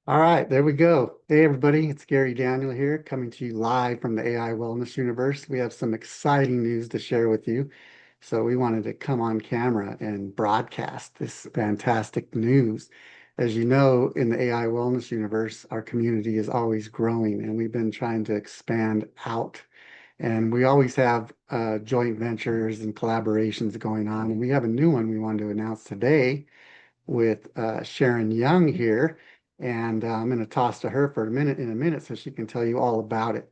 All right, there we go. Hey, everybody, it's Gary Daniel here, coming to you live from the AI Wellness Universe. We have some exciting news to share with you. So, we wanted to come on camera and broadcast this fantastic news. As you know, in the AI Wellness Universe, our community is always growing, and we've been trying to expand out. And we always have joint ventures and collaborations going on. And we have a new one we wanted to announce today with Sharron Young here, and I'm going to toss to her for a minute so she can tell you all about it.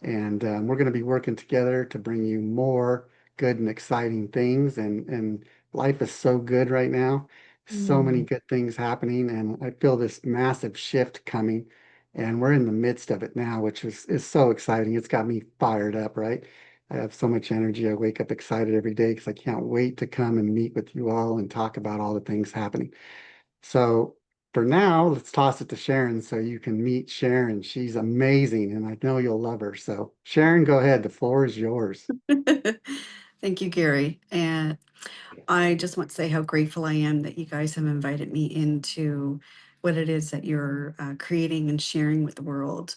And we're going to be working together to bring you more good and exciting things. And life is so good right now. So many Mm. good things happening, and I feel this massive shift coming. And we're in the midst of it now, which is so exciting. It's got me fired up, right? I have so much energy. I wake up excited every day because I can't wait to come and meet with you all and talk about all the things happening. So for now, let's toss it to Sharon so you can meet Sharon. She's amazing, and I know you'll love her. So, Sharon, go ahead. The floor is yours. Thank you, Gary. And I just want to say how grateful I am that you guys have invited me into what it is that you're creating and sharing with the world.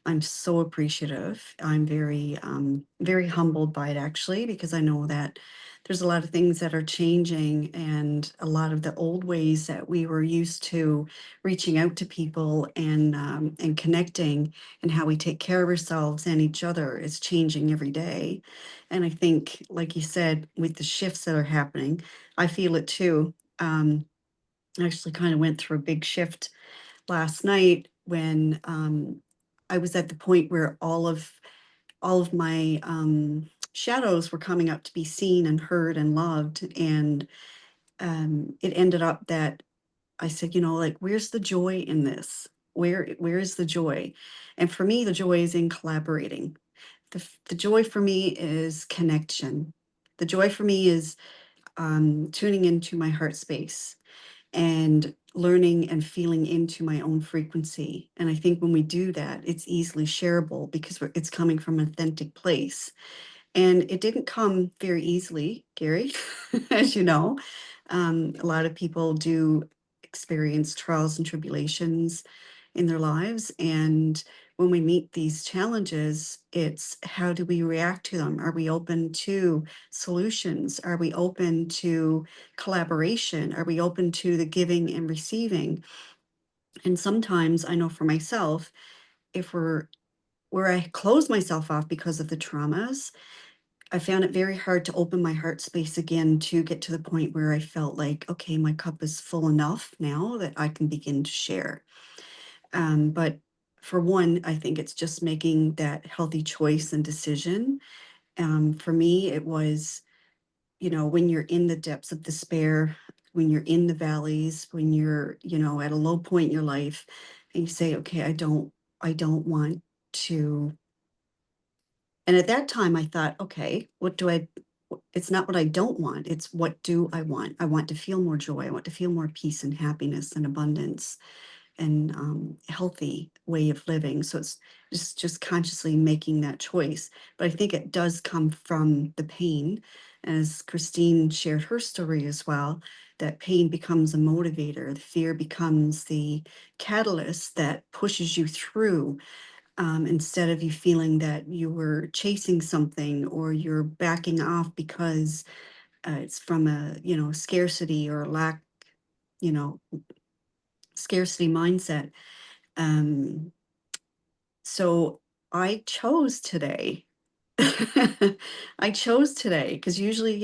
I'm so appreciative. I'm very humbled by it actually, because I know that there's a lot of things that are changing and a lot of the old ways that we were used to reaching out to people and connecting and how we take care of ourselves and each other is changing every day. And I think, like you said, with the shifts that are happening, I feel it too. I actually kind of went through a big shift last night when I was at the point where all of my shadows were coming up to be seen and heard and loved, and it ended up that I said, like, where's the joy in this? Where is the joy? And for me, the joy is in collaborating. The joy for me is connection. The joy for me is tuning into my heart space and learning and feeling into my own frequency. And I think when we do that, it's easily shareable because it's coming from an authentic place. And it didn't come very easily, Gary, as you know. A lot of people do experience trials and tribulations in their lives. And when we meet these challenges, it's how do we react to them? Are we open to solutions? Are we open to collaboration? Are we open to the giving and receiving? And sometimes I know for myself, if we're where I close myself off because of the traumas, I found it very hard to open my heart space again to get to the point where I felt like, okay, my cup is full enough now that I can begin to share. But for one, I think it's just making that healthy choice and decision. For me, it was, when you're in the depths of despair, when you're in the valleys, when you're, at a low point in your life, and you say, okay, I don't want to. And at that time, I thought, okay, it's not what I don't want. It's what do I want? I want to feel more joy. I want to feel more peace and happiness and abundance and healthy way of living. So it's just consciously making that choice. But I think it does come from the pain, as Christine shared her story as well. That pain becomes a motivator. The fear becomes the catalyst that pushes you through, instead of you feeling that you were chasing something or you're backing off because it's from a scarcity or lack, you know scarcity mindset. um, so I chose today. I chose today because usually,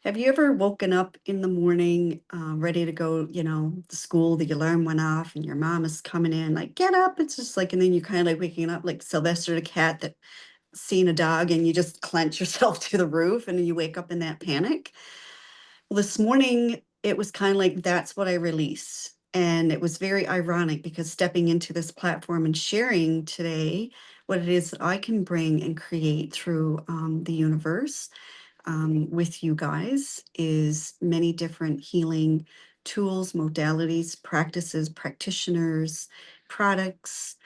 have you ever woken up in the morning, ready to go, to school? The alarm went off and your mom is coming in, like, get up. It's just like, and then you kind of like waking up like Sylvester the cat that seen a dog and you just clench yourself to the roof and then you wake up in that panic. Well, this morning it was kind of like that's what I released. And it was very ironic because stepping into this platform and sharing today what it is that I can bring and create through the universe, with you guys, is many different healing tools, modalities, practices, practitioners, products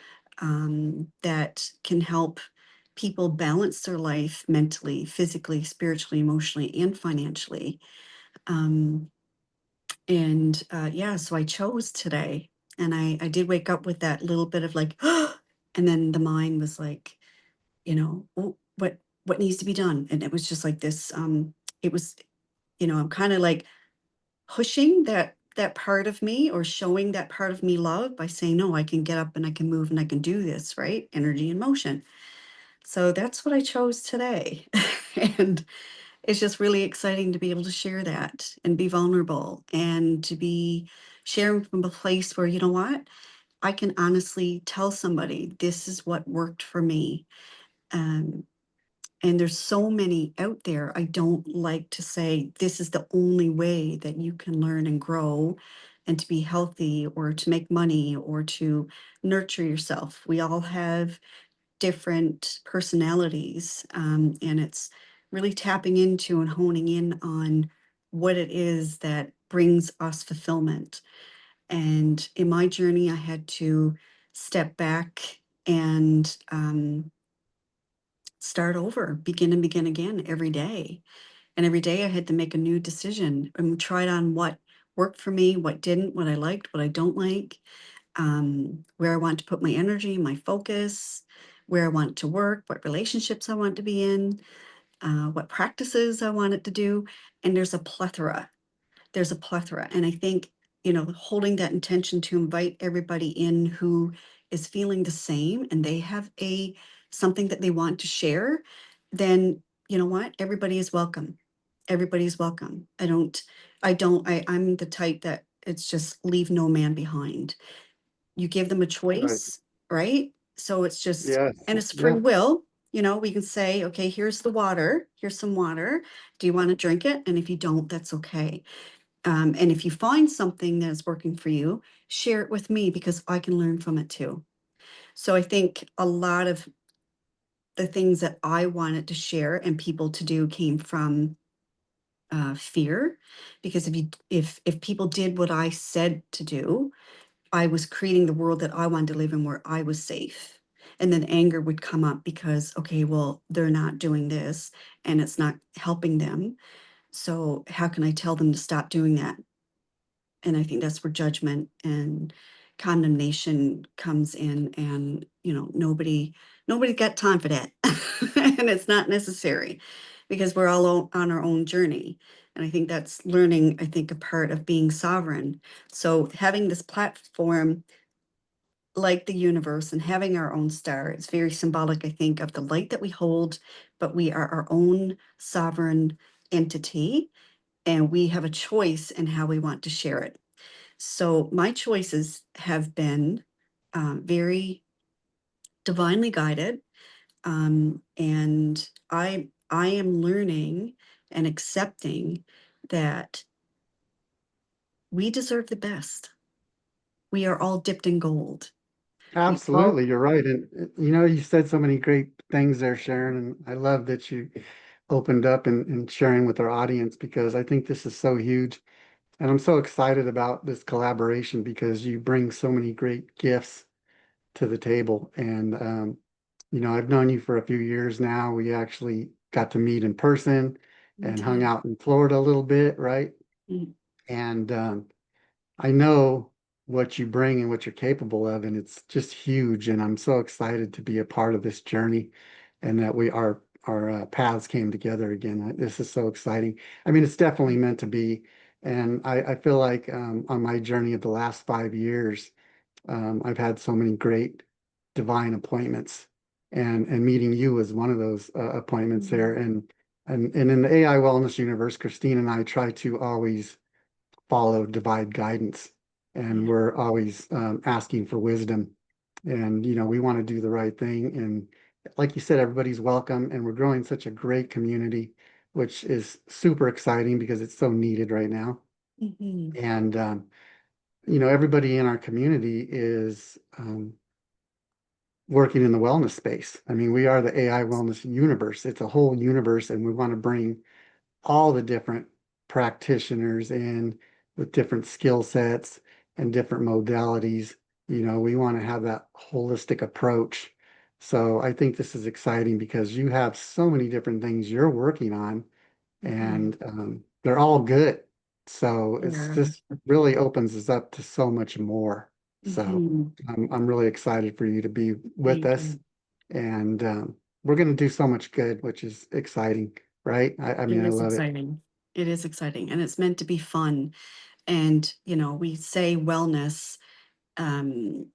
that can help people balance their life mentally, physically, spiritually, emotionally, and financially. Um, and yeah, so I chose today. And I did wake up with that little bit of like, and then the mind was like, oh, what needs to be done? And it was just like this, it was, I'm kind of like pushing that part of me or showing that part of me love by saying, no, I can get up and I can move and I can do this, right? Energy and motion. So that's what I chose today. And it's just really exciting to be able to share that and be vulnerable and to be sharing from a place where, you know what, I can honestly tell somebody this is what worked for me. Um, and there's so many out there. I don't like to say this is the only way that you can learn and grow and to be healthy or to make money or to nurture yourself. We all have different personalities, and it's really tapping into and honing in on what it is that brings us fulfillment. And in my journey, I had to step back and start over, begin and begin again every day. And every day I had to make a new decision and tried on what worked for me, what didn't, what I liked, what I don't like, where I want to put my energy, my focus, where I want to work, what relationships I want to be in, what practices I want it to do. And there's a plethora. And I think, holding that intention to invite everybody in who is feeling the same and they have something that they want to share, then you know what? Everybody is welcome. Everybody's welcome. I'm the type that it's just leave no man behind. You give them a Right. choice, right? So it's just, Yes. and it's free Yeah. will. We can say, okay, here's the water, here's some water. Do you want to drink it? And if you don't, that's okay. And if you find something that is working for you, share it with me because I can learn from it too. So I think a lot of the things that I wanted to share and people to do came from fear, because if people did what I said to do, I was creating the world that I wanted to live in where I was safe. And then anger would come up because, okay, well, they're not doing this and it's not helping them. So how can I tell them to stop doing that? And I think that's where judgment and condemnation comes in. And, nobody got time for that. And it's not necessary because we're all on our own journey. And I think that's learning, I think, a part of being sovereign. So having this platform like the universe and having our own star, it's very symbolic, I think, of the light that we hold, but we are our own sovereign entity and we have a choice in how we want to share it. So my choices have been very divinely guided, and I am learning and accepting that we deserve the best. We are all dipped in gold. We all. Absolutely. You're right. And you said so many great things there, Sharon. And I love that you opened up and sharing with our audience because I think this is so huge. And I'm so excited about this collaboration because you bring so many great gifts to the table. And, I've known you for a few years now. We actually got to meet in person We and hung did. out in Florida a little bit, right? Mm. And I know what you bring and what you're capable of, and it's just huge. And I'm so excited to be a part of this journey and that our paths came together again. This is so exciting. I mean, it's definitely meant to be. And I feel like on my journey of the last 5 years, I've had so many great divine appointments, and meeting you was one of those appointments there. Mhm. And in the AI wellness universe, Christine and I try to always follow divine guidance, and Yeah. we're always asking for wisdom. And we want to do the right thing. And like you said, everybody's welcome, and we're growing such a great community, which is super exciting because it's so needed right now. Mhm. And everybody in our community is working in the wellness space. I mean, we are the AI wellness universe. It's a whole universe, and we want to bring all the different practitioners in with different skill sets and different modalities. We want to have that holistic approach. So I think this is exciting because you have so many different things you're working on, Mhm. and they're all good. So it's Yeah. just really opens us up to so much more. So Mhm. I'm really excited for you to be with Thank us, you. and we're going to do so much good, which is exciting, right? I It mean, I is love it. exciting. It is exciting, and it's meant to be fun. And, we say wellness. Um,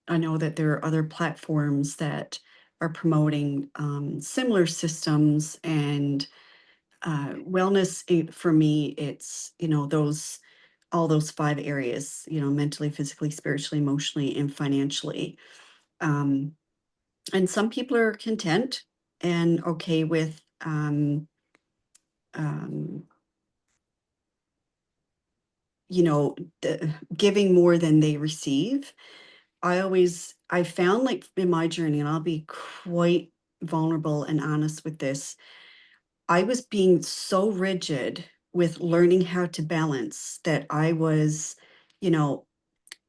I know that there are other platforms that are promoting similar systems and wellness. For me, it's, those all those five areas, mentally, physically, spiritually, emotionally, and financially. Um, and some people are content and okay with um, you know, giving more than they receive. I found, like, in my journey, and I'll be quite vulnerable and honest with this, I was being so rigid with learning how to balance that I was, you know,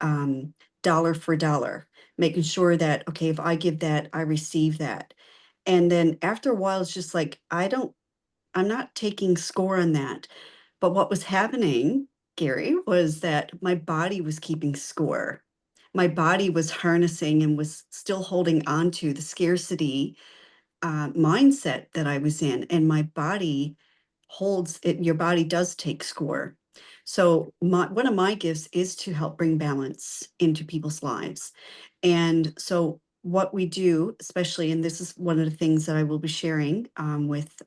um, dollar for dollar, making sure that, okay, if I give that, I receive that. And then after a while, it's just like, I'm not taking score on that. But what was happening, Gary, was that my body was keeping score. My body was harnessing and was still holding on to the scarcity mindset that I was in. And my body holds it, your body does take score. So one of my gifts is to help bring balance into people's lives. And so what we do, especially, and this is one of the things that I will be sharing with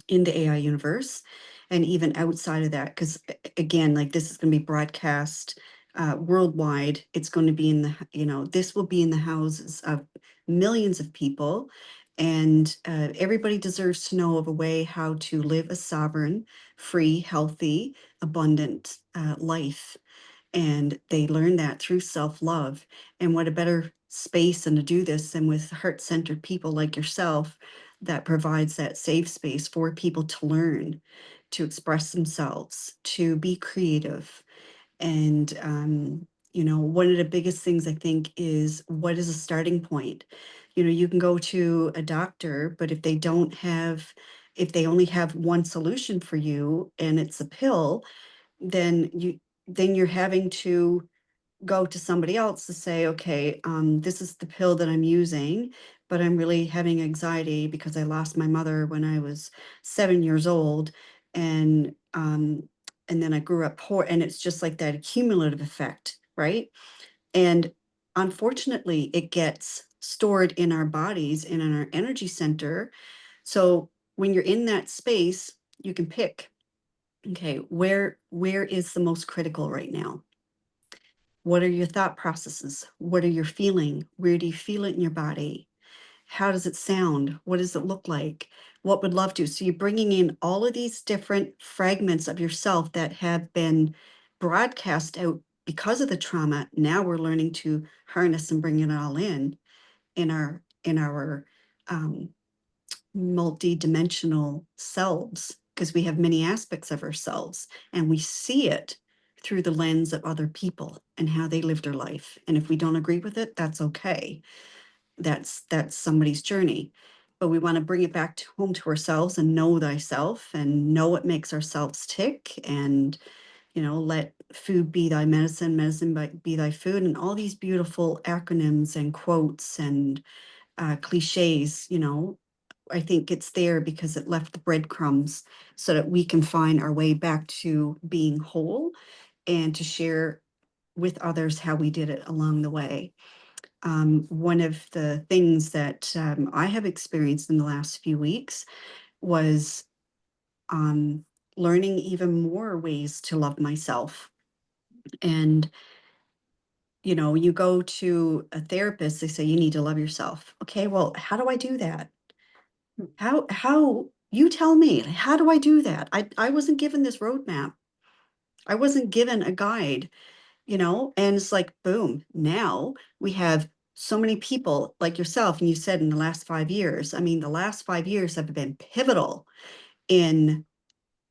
in the AI universe and even outside of that. Because again, like, this is going to be broadcast worldwide. It's going to be this will be in the houses of millions of people. And everybody deserves to know of a way how to live a sovereign, free, healthy, abundant life, and they learn that through self-love. And what a better space and to do this than with heart-centered people like yourself that provides that safe space for people to learn, to express themselves, to be creative. And one of the biggest things I think is, what is a starting point? You can go to a doctor, but if they only have one solution for you and it's a pill, then you're having to go to somebody else to say, okay, this is the pill that I'm using, but I'm really having anxiety because I lost my mother when I was 7 years old, and and then I grew up poor, and it's just like that cumulative effect, right? And unfortunately, it gets stored in our bodies and in our energy center. So when you're in that space, you can pick, okay, where is the most critical right now? What are your thought processes? What are you feeling? Where do you feel it in your body? How does it sound? What does it look like? What would love to? So you're bringing in all of these different fragments of yourself that have been broadcast out because of the trauma. Now we're learning to harness and bring it all in our um, multi-dimensional selves, because we have many aspects of ourselves and we see it through the lens of other people and how they lived their life. And if we don't agree with it, that's okay. That's somebody's journey. But we want to bring it back to home to ourselves and know thyself and know what makes ourselves tick, and let food be thy medicine, be thy food, and all these beautiful acronyms and quotes and cliches. I think it's there because it left the breadcrumbs so that we can find our way back to being whole and to share with others how we did it along the way. One of the things that I have experienced in the last few weeks was um, learning even more ways to love myself. And you go to a therapist, they say you need to love yourself. Okay, well, how do I do that? How you tell me, how do I do that? I wasn't given this roadmap. I wasn't given a guide, and it's like, boom, now we have so many people like yourself, and you said in the last 5 years. I mean, the last 5 years have been pivotal in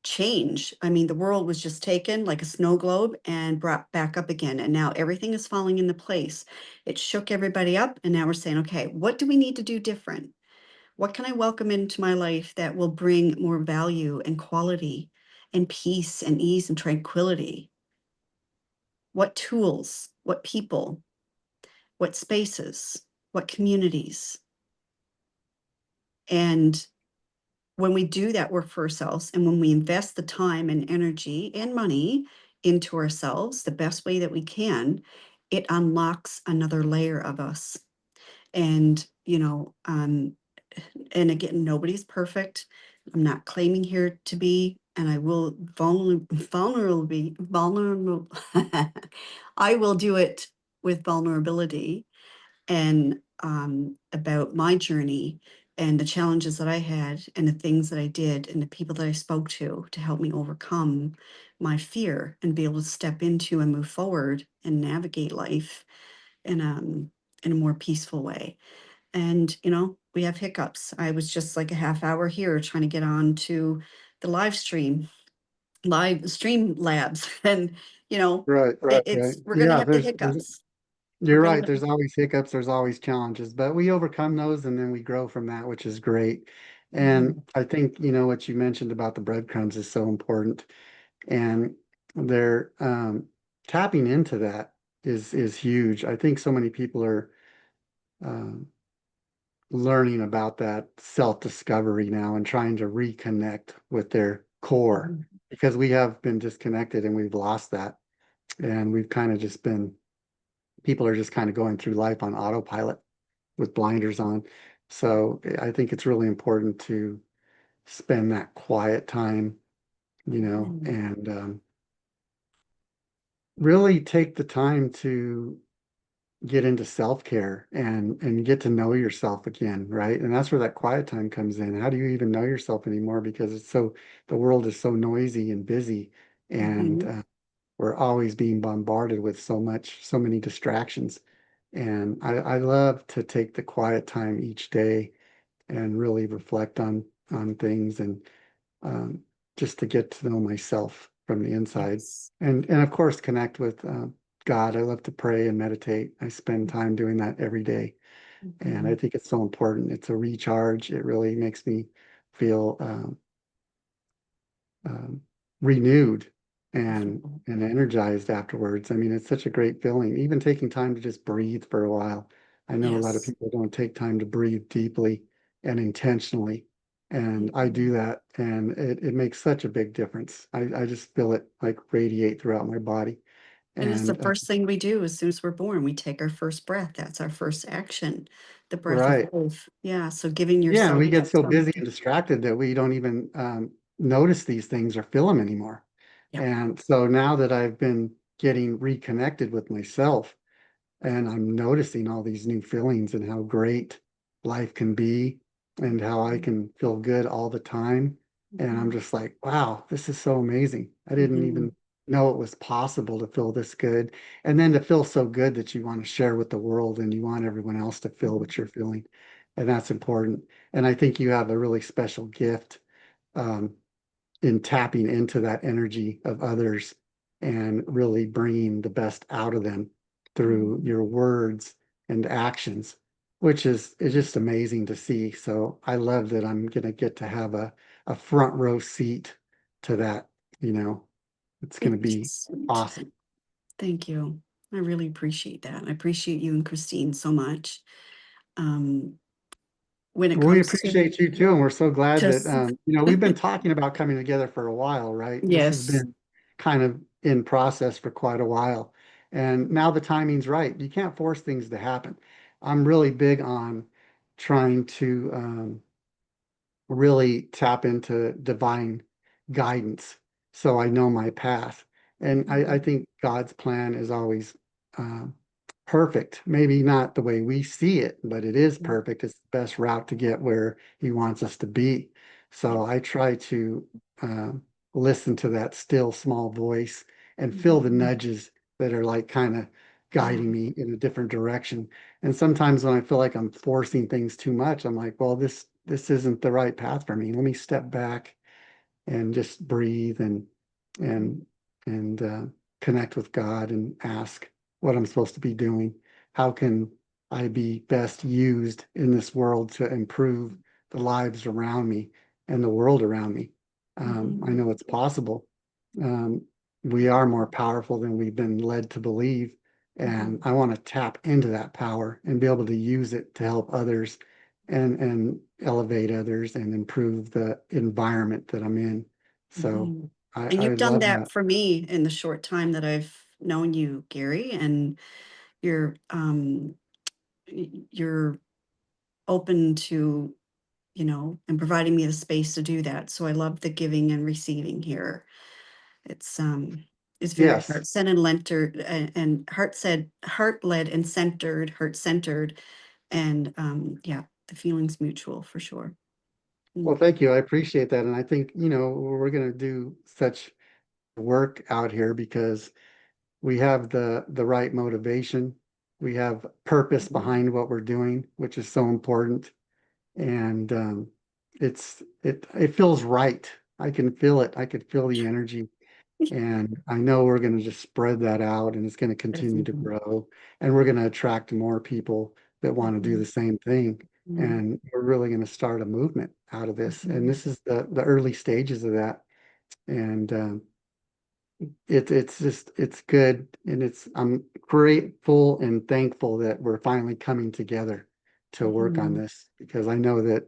change. I mean, the world was just taken like a snow globe and brought back up again, and now everything is falling into place. It shook everybody up, and now we're saying, okay, what do we need to do different? What can I welcome into my life that will bring more value and quality and peace and ease and tranquility? what tools, what people, what spaces, what communities. And when we do that work for ourselves and when we invest the time and energy and money into ourselves the best way that we can, it unlocks another layer of us. And, and again, nobody's perfect. I'm not claiming here to be, and I will vulnerable. I will do it with vulnerability and about my journey and the challenges that I had and the things that I did and the people that I spoke to help me overcome my fear and be able to step into and move forward and navigate life in in a more peaceful way. And we have hiccups. I was just like a half hour here trying to get on to the live stream labs, and Right, right. we're going to Yeah, have the there's hiccups. We're you're going to right. have There's always hiccups, there's always challenges, but we overcome those and then we grow from that, which is great. Mhm, And I think, what you mentioned about the breadcrumbs is so important. And they're tapping into that is huge. I think so many people are um, learning about that self-discovery now and trying to reconnect with their core mhm, because we have been disconnected and we've lost that. And we've kind of just been, people are just kind of going through life on autopilot with blinders on. So I think it's really important to spend that quiet time, mhm, and really take the time to get into self-care and get to know yourself again, right? And that's where that quiet time comes in. How do you even know yourself anymore? Because the world is so noisy and busy, and mhm. we're always being bombarded with so many distractions. And I love to take the quiet time each day and really reflect on things and um, just to get to know myself from the inside. Yes. And of course, connect with God. I love to pray and meditate. I spend time doing that every day. And I Mhm. think it's so important. It's a recharge. It really makes me feel um, renewed and energized afterwards. I mean, it's such a great feeling. Even taking time to just breathe for a while. I know a lot of Yes. people don't take time to breathe deeply and intentionally. And I Mhm. do that, and it makes such a big difference. I just feel it like radiate throughout my body. And it's the And first thing we do as soon as we're born. We take our first breath. That's our first action, the breath of right. life. Yeah. So giving Yeah, and yourself we get that so time busy and to, distracted that we don't even notice these things or feel them anymore. yep. And so now that I've been getting reconnected with myself, and I'm noticing all these new feelings and how great life can be and how I can feel good all the time. And I'm Mhm. just like, wow, this is so amazing. I didn't Mhm. even know it was possible to feel this good. And then to feel so good that you want to share with the world and you want everyone else to feel Mhm. what you're feeling. And that's important. And I think you have a really special gift. Um, in tapping into that energy of others and really bringing the best out of them through Mhm. your words and actions, which is just amazing to see. So I love that I'm going to get to have a front row seat to that. You know, it's going to It's be sweet. awesome. Thank you. I really appreciate that. I appreciate you and Christine so much. Um, when it Well, we comes to appreciate you too, and we're so glad that just, we've been talking about coming together for a while, right? This has yes. been kind of in process for quite a while, and now the timing's right. You can't force things to happen. I'm really big on trying to really tap into divine guidance so I know my path. And I Mhm. think God's plan is always um, perfect. Maybe not the way we see it, but it is perfect. It's the best route to get where He wants us to be. Yeah. So I try to listen to that still small voice and feel the Mhm. nudges that are like kind of Yeah. guiding me in a different direction. And sometimes when I feel like I'm forcing things too much, I'm like, well, this isn't the right path for me. Let me step back and just breathe Mhm. and and connect with God and ask what I'm supposed to be doing. How can I be best used in this world to improve the lives around me and the world around me? I Mhm. know it's possible. Um, we are more powerful than we've been led to believe. And Mhm. I want to tap into that power and be able to use it to help others and elevate others and improve the environment that I'm in. So Mhm. And I you've done love that that. for me in the short time that I've known you, Gary, and you're you're open to, and providing me the space to do that. So I love the giving and receiving here. It's it's very Yes. heart centered and heart led and centered, heart centered, and yeah, the feeling's mutual for sure. Well, Mm. thank you. I appreciate that. And I think, we're going to do such work out here because we have the right motivation. We have purpose Mhm. behind what we're doing, which is so important. And it feels right. I can feel it. I could feel the energy. And I know we're going to just spread that out and it's going to continue to Mhm. grow. And we're going to attract more people that want to do the Mhm. same thing. Mhm. And we're really going to start a movement out of this. And Mhm. this is the early stages of that. And it's good. And I'm grateful and thankful that we're finally coming together to work on Mhm. this because I know that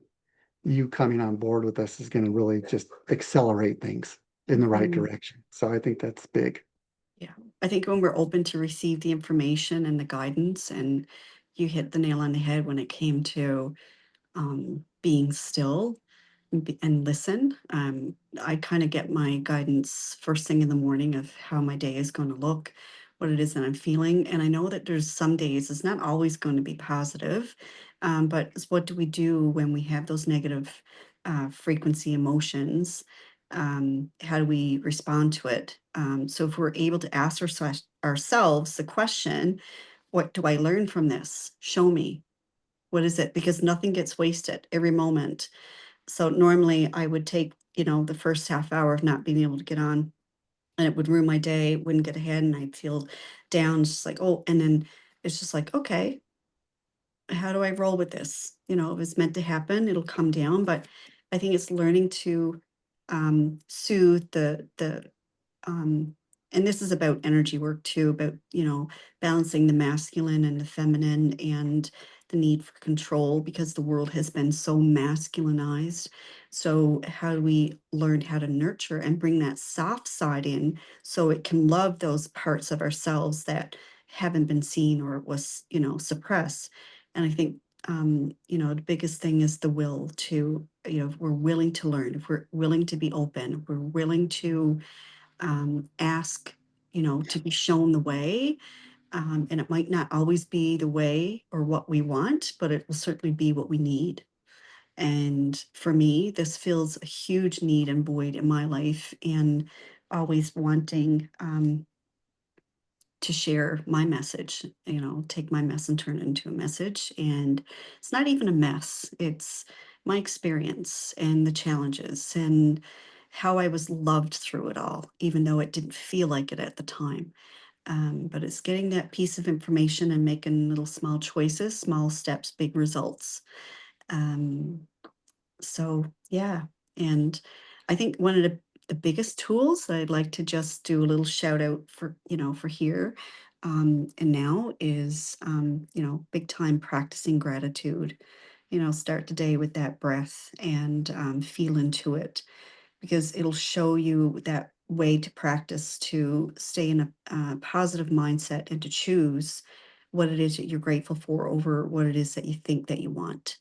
you coming on board with us is going to really just accelerate things in the right Mhm. direction. So I think that's big. Yeah. I think when we're open to receive the information and the guidance, and you hit the nail on the head when it came to being still and listen. I kind of get my guidance first thing in the morning of how my day is going to look, what it is that I'm feeling. And I know that there's some days it's not always going to be positive, but it's what do we do when we have those negative frequency emotions? How do we respond to it? So if we're able to ask ourselves the question, what do I learn from this? Show me. What is it? Because nothing gets wasted every moment. So normally I would take, the first half hour of not being able to get on, and it would ruin my day, wouldn't get ahead, and I'd feel down, just like, oh, and then it's just like, okay, how do I roll with this? If it's meant to happen, it'll come down. But I think it's learning to soothe the um, and this is about energy work too, about, balancing the masculine and the feminine and the need for control because the world has been so masculinized. So how do we learn how to nurture and bring that soft side in so it can love those parts of ourselves that haven't been seen or was, suppressed? And I think the biggest thing is the will to, if we're willing to learn, if we're willing to be open, if we're willing to ask, to be shown the way. And it might not always be the way or what we want, but it will certainly be what we need. And for me, this fills a huge need and void in my life, and always wanting to share my message, take my mess and turn it into a message. And it's not even a mess, it's my experience and the challenges and how I was loved through it all, even though it didn't feel like it at the time. But it's getting that piece of information and making little small choices, small steps, big results. Um, so yeah, and I think one of the biggest tools that I'd like to just do a little shout out for, for here and now is, big time practicing gratitude. Start the day with that breath and feel into it because it'll show you that way to practice to stay in a positive mindset and to choose what it is that you're grateful for over what it is that you think that you want,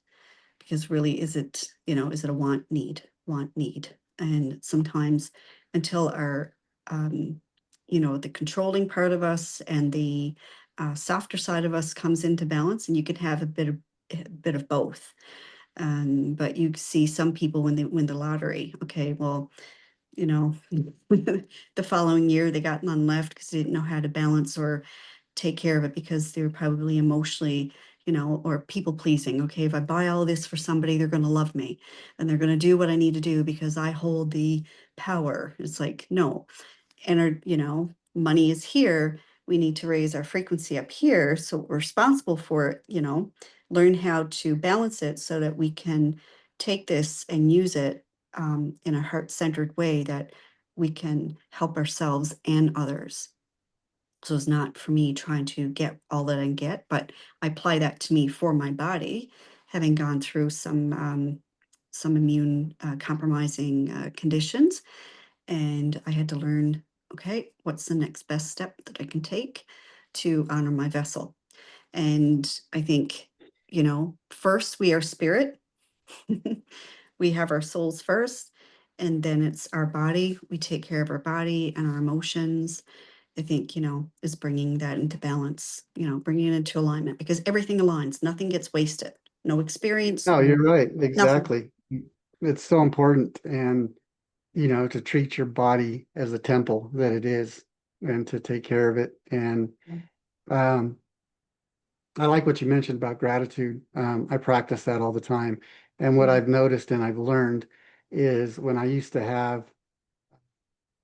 because really is it a want need. And sometimes until our the controlling part of us and the softer side of us comes into balance, and you can have a bit of both. But you see some people when they win the lottery, okay, well, you know, the following year they got none left because they didn't know how to balance or take care of it because they were probably emotionally, or people pleasing. Okay, if I buy all this for somebody, they're going to love me and they're going to do what I need to do because I hold the power. It's like, no, money is here. We need to raise our frequency up here. So we're responsible for it, learn how to balance it so that we can take this and use it in a heart centered way that we can help ourselves and others. So it's not for me trying to get all that I can get, but I apply that to me for my body, having gone through some immune compromising conditions. And I had to learn, okay, what's the next best step that I can take to honor my vessel? And I think, first we are spirit. We have our souls first, and then it's our body. We take care of our body and our emotions. I think, is bringing that into balance, bringing it into alignment, because everything aligns, nothing gets wasted, no experience, No, you're right. nothing. Exactly. It's so important. And, to treat your body as a temple that it is and to take care of it. And um, I like what you mentioned about gratitude. I practice that all the time. And what Mhm. I've noticed and I've learned is when I used to have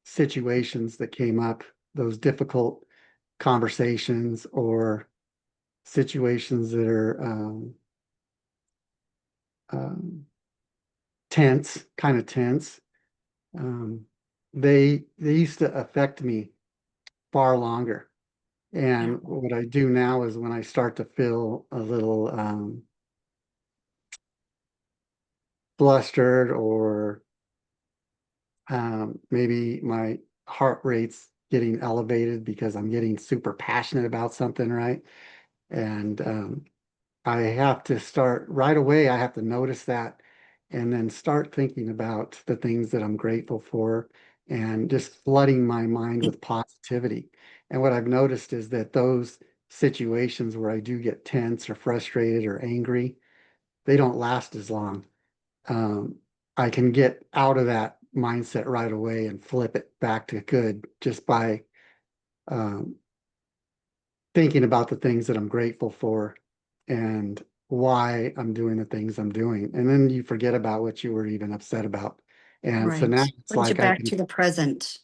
situations that came up, those difficult conversations or situations that are um, tense, kind of tense, um, they used to affect me far longer. Yeah, And what I do now is when I start to feel a little flustered or maybe my heart rate's getting elevated because I'm getting super passionate about something, right? And I have to start right away. I have to notice that and then start thinking about the things that I'm grateful for and just flooding my mind with positivity. And what I've noticed is that those situations where I do get tense or frustrated or angry, they don't last as long. Um, I can get out of that mindset right away and flip it back to good just by um, thinking about the things that I'm grateful for and why I'm doing the things I'm doing. And then you forget about what you were even upset about. And so now right. it's Brings you like I back can, to the present,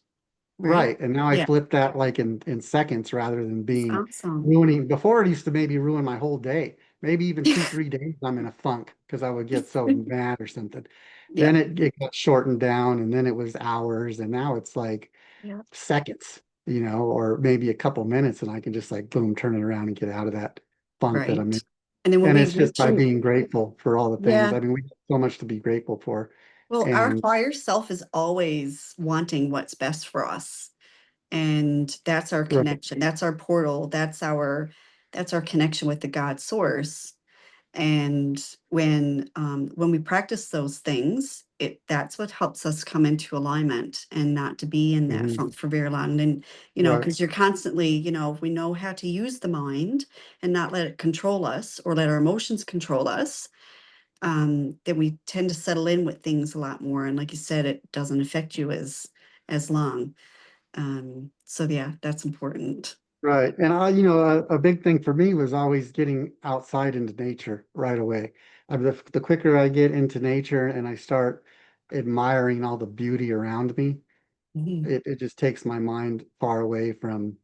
right? right. And now I Yeah, flip that like in seconds rather than it's being awesome. ruining. Before it used to maybe ruin my whole day. Maybe even 2, 3 days I'm in a funk because I would get so mad or something. Yeah, Then it got shortened down and then it was hours. And now it's like yeah, seconds, or maybe a couple minutes, and I can just like boom, turn it around and get out of that funk that I'm in. right. And then when And we it's just by mention, being grateful for all the things. yeah, I mean, we have so much to be grateful for. well, our And higher self is always wanting what's best for us. And that's our right, connection. That's our portal. That's our connection with the God source. And when we practice those things, that's what helps us come into alignment and not to be in that mhm, funk for very long. And right, because you're constantly, if we know how to use the mind and not let it control us or let our emotions control us, then we tend to settle in with things a lot more. And like you said, it doesn't affect you as long. So yeah, that's important. right. And a big thing for me was always getting outside into nature right away. The quicker I get into nature and I start admiring all the beauty around me, Mhm, it just takes my mind far away from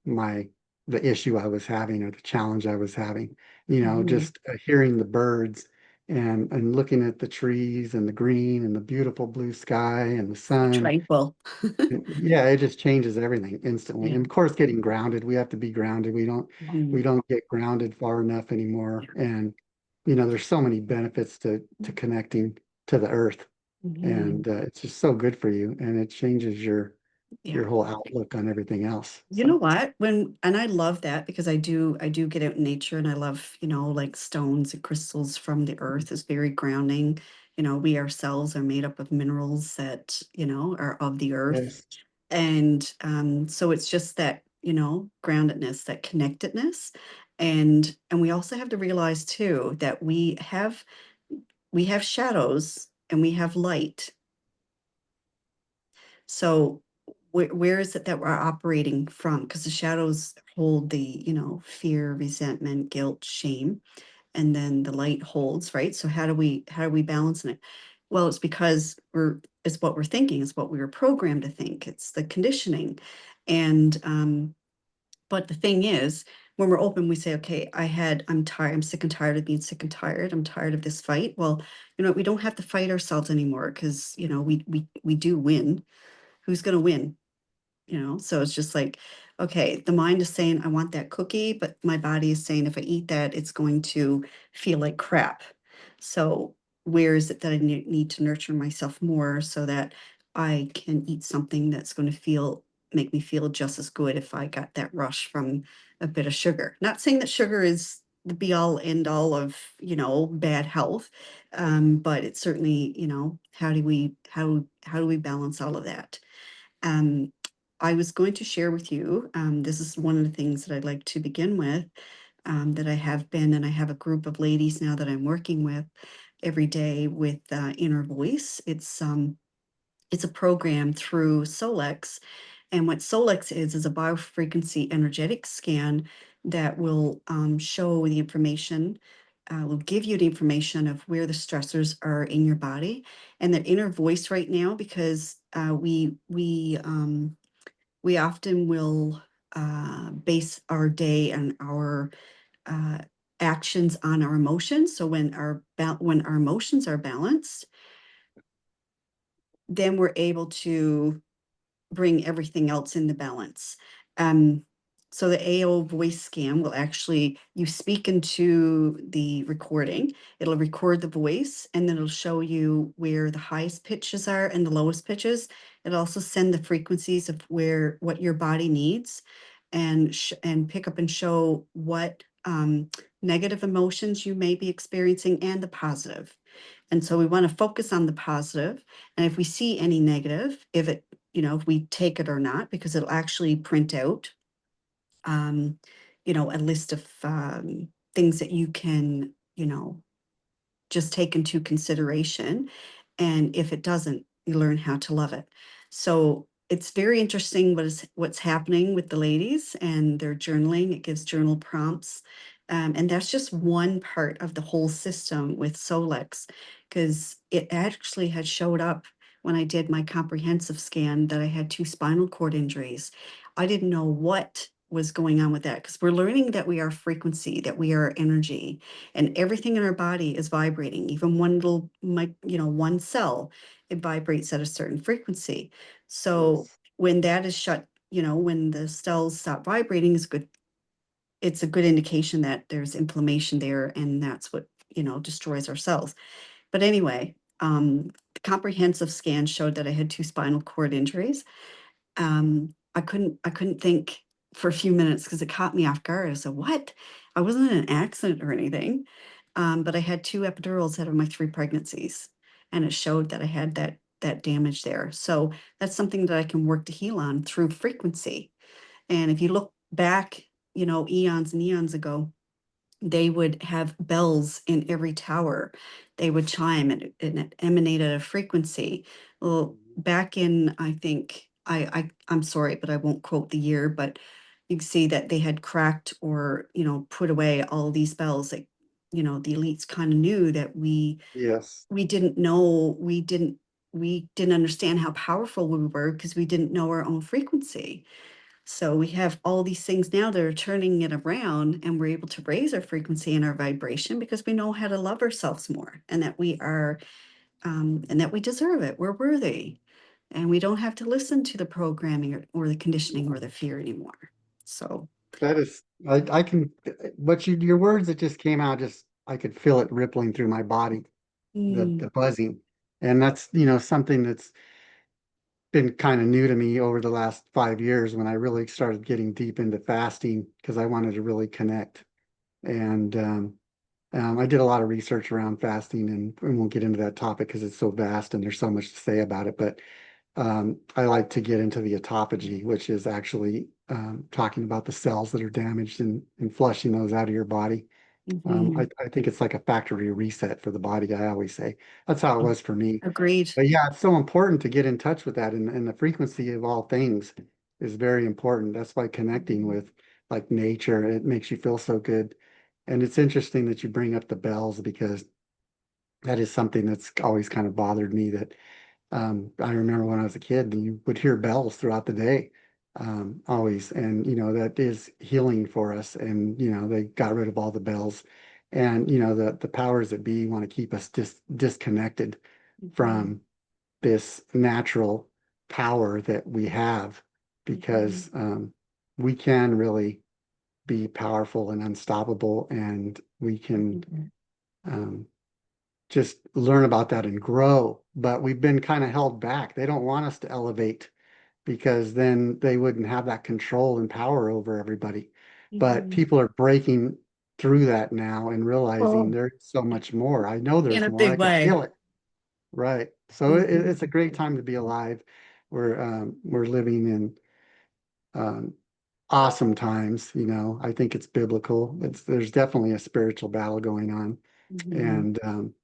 the issue I was having or the challenge I was having. mhm. Just hearing the birds and looking at the trees and the green and the beautiful blue sky and the So sun. tranquil. Yeah, it just changes everything instantly. Yeah. And of course, getting grounded, we have to be grounded. We Mhm. don't get grounded far enough anymore. And there's so many benefits to connecting to the earth, Mhm. and it's just so good for you, and it changes Yeah. your whole outlook on everything else. You know So, what? And I love that because I do get out in nature and I love, like stones and crystals from the earth is very grounding. We ourselves are made up of minerals that, are of the earth. yes, And so it's just that, groundedness, that connectedness. And we also have to realize too that we have shadows and we have light. So where is it that we're operating from? Because the shadows hold the, fear, resentment, guilt, shame, and then the light holds, right? So how do we balance it? Well, it's because it's what we're thinking, it's what we were programmed to think, it's the conditioning. And but the thing is, when we're open, we say, okay, I'm tired, I'm sick and tired of being sick and tired, I'm tired of this fight. Well, we don't have to fight ourselves anymore because we do win. who's going to win? So it's just like, okay, the mind is saying I want that cookie, but my body is saying if I eat that, it's going to feel like crap. So where is it that I need to nurture myself more so that I can eat something that's going to make me feel just as good if I got that rush from a bit of sugar? Not saying that sugar is the be all end all of bad health, but it's certainly, how do we balance all of that? um, I was going to share with you, this is one of the things that I'd like to begin with, that I have been, and I have a group of ladies now that I'm working with every day with Inner Voice. It's a program through Solex, and what Solex is a biofrequency energetic scan that will show the information, will give you the information of where the stressors are in your body, and that inner voice right now, because we often will base our day and our uh, actions on our emotions. So when our emotions are balanced, then we're able to bring everything else into balance. Um, so the AO voice scan will actually, you speak into the recording, it'll record the voice, and then it'll show you where the highest pitches are and the lowest pitches. It'll also send the frequencies of what your body needs, and pick up and show what negative emotions you may be experiencing and the positive. And so we want to focus on the positive. And if we see any negative, if we take it or not, because it'll actually print out, a list of things that you can, just take into consideration. And if it doesn't, you learn how to love it. So it's very interesting what's happening with the ladies and their journaling. It gives journal prompts. And that's just one part of the whole system with Solex, because it actually had showed up when I did my comprehensive scan that I had 2 spinal cord injuries. I didn't know what was going on with that, because we're learning that we are frequency, that we are energy, and everything in our body is vibrating. Even one cell, it vibrates at a certain frequency. So Yes. when that is shut, when the cells stop vibrating, it's a good indication that there's inflammation there, and that's what destroys our cells. But anyway, the comprehensive scan showed that I had 2 spinal cord injuries. I couldn't think for a few minutes because it caught me off guard. I said, "What?" I wasn't in an accident or anything, but I had 2 epidurals out of my 3 pregnancies, and it showed that I had that damage there. So that's something that I can work to heal on through frequency. And if you look back, eons and eons ago, they would have bells in every tower. They would chime, and it emanated a frequency. Well, back in, I think, I'm sorry, but I won't quote the year, but you can see that they had cracked or, put away all these bells. Like, the elites kind of knew that Yes. we didn't know, we didn't understand how powerful we were because we didn't know our own frequency. So we have all these things now that are turning it around, and we're able to raise our frequency and our vibration because we know how to love ourselves more, and that we deserve it. We're worthy, and we don't have to listen to the programming or the conditioning or the fear anymore. So, That is, I can, your words that just came out, just, I could feel it rippling through my body, the mm, buzzing. And that's, something that's been kind of new to me over the last 5 years when I really started getting deep into fasting because I wanted to really connect. And I did a lot of research around fasting, and we'll get into that topic because it's so vast and there's so much to say about it. But I like to get into the autophagy, which is actually talking about the cells that are damaged and flushing those out of your body. mhm. I think it's like a factory reset for the body, I always say. That's how it was for me. Agreed. But yeah, it's so important to get in touch with that. And the frequency of all things is very important. That's why connecting with like nature, it makes you feel so good. And it's interesting that you bring up the bells because that is something that's always kind of bothered me that I remember when I was a kid, you would hear bells throughout the day, always. And, that is healing for us. And, they got rid of all the bells. And, the powers that be want to keep us disconnected Mhm. from this natural. power that we have Mhm. because we can really be powerful and unstoppable, and we can Mhm. um, just learn about that and grow. But we've been kind of held back. They don't want us to elevate because then they wouldn't have that control and power over everybody. But Mhm. people are breaking through that now and realizing Oh, there's so much more. I know in there's a more. I big can way. feel it. Right. So it's a Mhm. great time to be alive. We're living in um, awesome times. I think it's biblical. There's definitely a spiritual battle going on, Mhm. and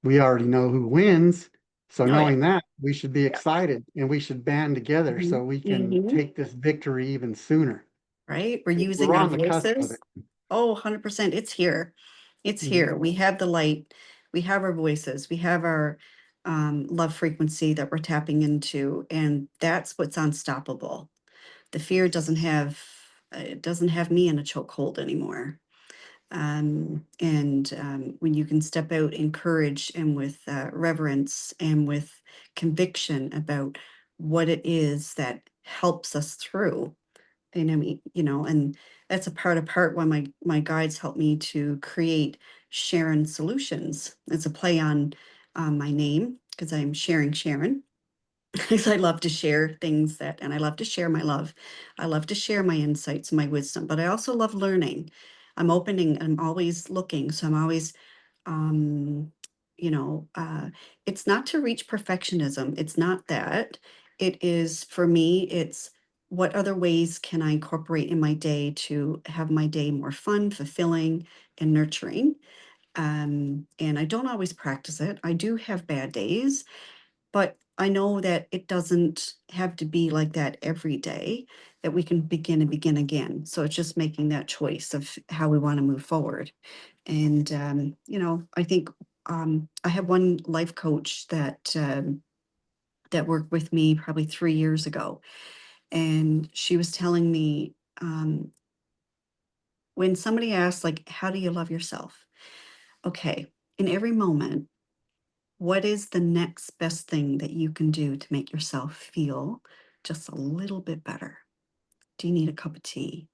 we already know who wins. So Oh yeah. knowing that, we should be Yeah. excited and we should band together Mhm. so we can Mhm. take this victory even sooner. Right? We're We're using our on the cusp of it. voices. Oh, 100%. It's here. It's Mhm. here. We have the light. We have our voices. We have our love frequency that we're tapping into, and that's what's unstoppable. The fear doesn't have it doesn't have me in a chokehold anymore. And when you can step out in courage and with reverence and with conviction about what it is that helps us through, and I mean, and that's a part why my guides help me to create Sharon Solutions. It's a play on my name because I'm sharing Sharon. Because I love to share things and I love to share my love. I love to share my insights and my wisdom, but I also love learning. I'm always looking. So I'm always, um, you know, uh, it's not to reach perfectionism. It's not that. It is for me, it's what other ways can I incorporate in my day to have my day more fun, fulfilling, and nurturing. And I don't always practice it. I do have bad days, but I know that it doesn't have to be like that every day, that we can begin and begin again. So it's just making that choice of how we want to move forward. And, I think I have one life coach that worked with me probably 3 years ago. And she was telling me when somebody asks, like, how do you love yourself? Okay, in every moment, what is the next best thing that you can do to make yourself feel just a little bit better? Do you need a cup of tea?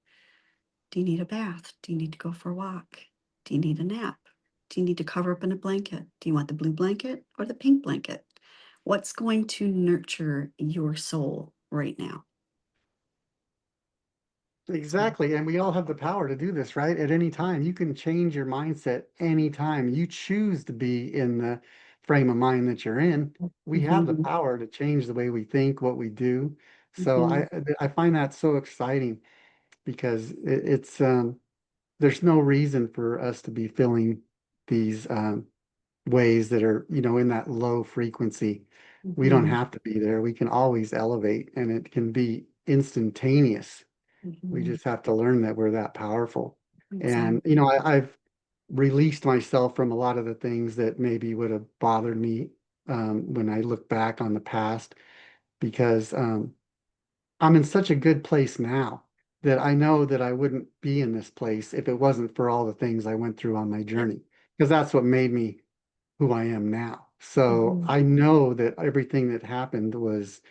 Do you need a bath? Do you need to go for a walk? Do you need a nap? Do you need to cover up in a blanket? Do you want the blue blanket or the pink blanket? What's going to nurture your soul right now? So, Exactly. And we all have the power to do this, right? At any time. You can change your mindset anytime you choose to be in the frame of mind that you're in. We have the mhm, power to change the way we think, what we do. So mhm, I find that so exciting because there's no reason for us to be feeling these ways that are, in that low frequency. We don't mhm, have to be there. We can always elevate and it can be instantaneous. We mhm. just have to learn that we're that powerful. And, Exactly. I've released myself from a lot of the things that maybe would have bothered me when I look back on the past because I'm in such a good place now that I know that I wouldn't be in this place if it wasn't for all the things I went through on my Yep. journey, because that's what made me who I am now. So Mhm, I know that everything that happened was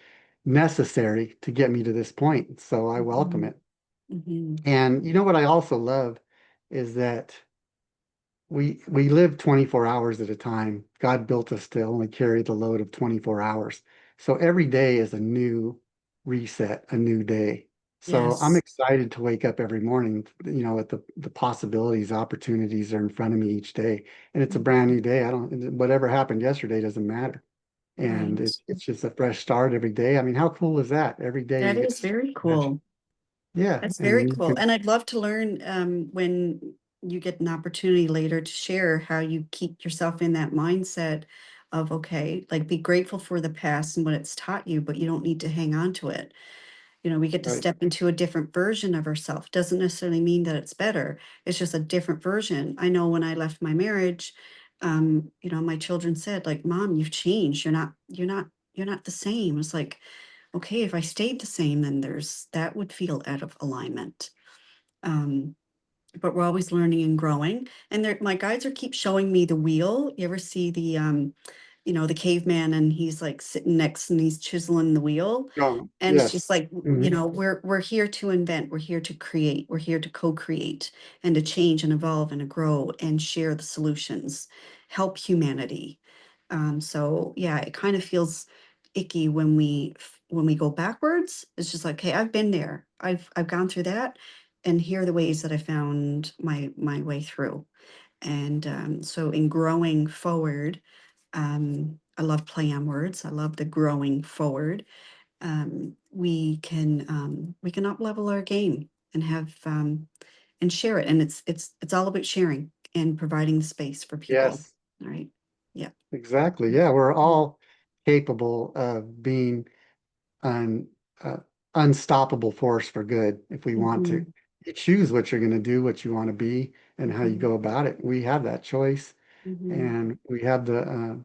necessary to get me to this point. So I welcome mhm, it. mhm. And you know what I also love is that we live 24 hours at a time. God built us to only carry the load of 24 hours. So every day is a new reset, a new day. So I'm Yes. excited to wake up every morning, at the possibilities, opportunities are in front of me each day. And it's a brand Mhm. new day. I don't, whatever happened yesterday doesn't matter. And Right. it's just a fresh start every day. I mean, how cool is that? Every day That you get is to start very fresh. cool. Yeah. That's very And you cool. can, And I'd love to learn when you get an opportunity later to share how you keep yourself in that mindset of, okay, like be grateful for the past and what it's taught you, but you don't need to hang on to it. We get to right. step into a different version of ourselves. Doesn't necessarily mean that it's better. It's just a different version. I know when I left my marriage, my children said, like, Mom, you've changed. You're not the same. It's like, okay, if I stayed the same, then that would feel out of alignment. Um, but we're always learning and growing. And my guides are keep showing me the wheel. You ever see the caveman, and he's like sitting next and he's chiseling the wheel. Oh, And it's just yes. like, Mhm. we're here to invent, we're here to create, we're here to co-create and to change and evolve and to grow and share the solutions, help humanity. So yeah, it kind of feels icky when we go backwards. It's just like, okay, I've been there. I've gone through that, and here are the ways that I found my way through. And so in growing forward, I love play on words. I love the growing forward. We can up level our game and have and share it. And it's all about sharing and providing the space for people. Yes, All right. Yeah. exactly. Yeah, we're all capable of being an unstoppable force for good if we want to. Mm-hmm. You choose what you're going to do, what you want to be, and how you Mm-hmm. go about it. We have that choice, Mm-hmm. and we have the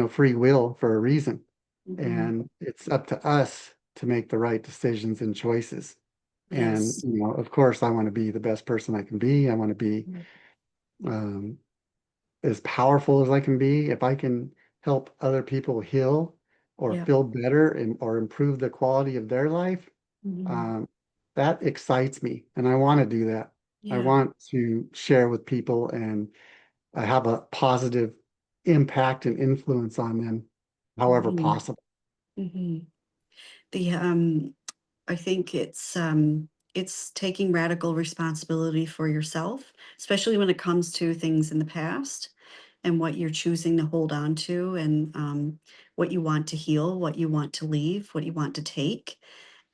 free will for a reason. Mm-hmm. And it's up to us to make the right decisions and choices. And, Yes. of course, I want to be the best person I can be. I want to be um, as powerful as I can be. If I can help other people heal or Yeah. feel better or improve the quality of their life, Mm-hmm. um, that excites me. And I want to do that. I Yeah. want to share with people and have a positive impact and influence on them, however Mm-hmm. possible. Mm-hmm. The I think it's taking radical responsibility for yourself, especially when it comes to things in the past and what you're choosing to hold on to, and what you want to heal, what you want to leave, what you want to take.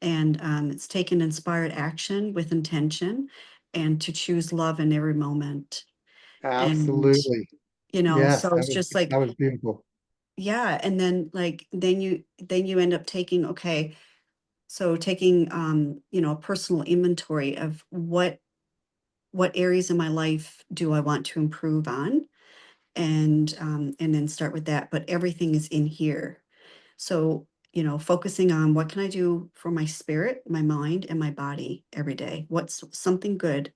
And it's taking inspired action with intention and to choose love in every moment. And, Absolutely. Yes, so it's just like, that was beautiful. yeah. And then like, then you end up taking, okay, so taking, a personal inventory of what areas in my life do I want to improve on, and then start with that. But everything is in here. So, focusing on what can I do for my spirit, my mind, and my body every day? What's something good